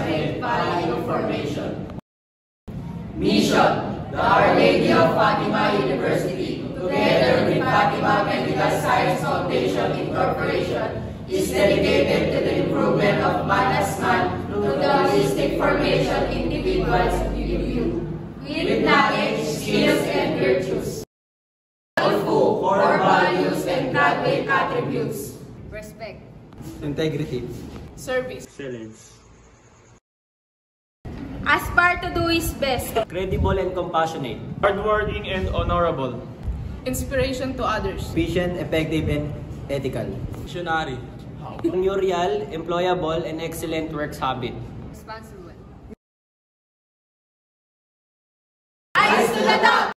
and value formation. Mission: the Our Lady of Fatima University, together with Fatima Medical Science Foundation Incorporation, is dedicated to the improvement of man as man through the holistic formation individuals with knowledge, skills, and virtues. Core values and graduate attributes: respect, integrity, service, excellence, aspire to do his best, credible and compassionate, hardworking and honorable, inspiration to others, efficient, effective, and ethical, visionary, entrepreneurial, employable, and excellent works habit. responsible. Ayos to the top!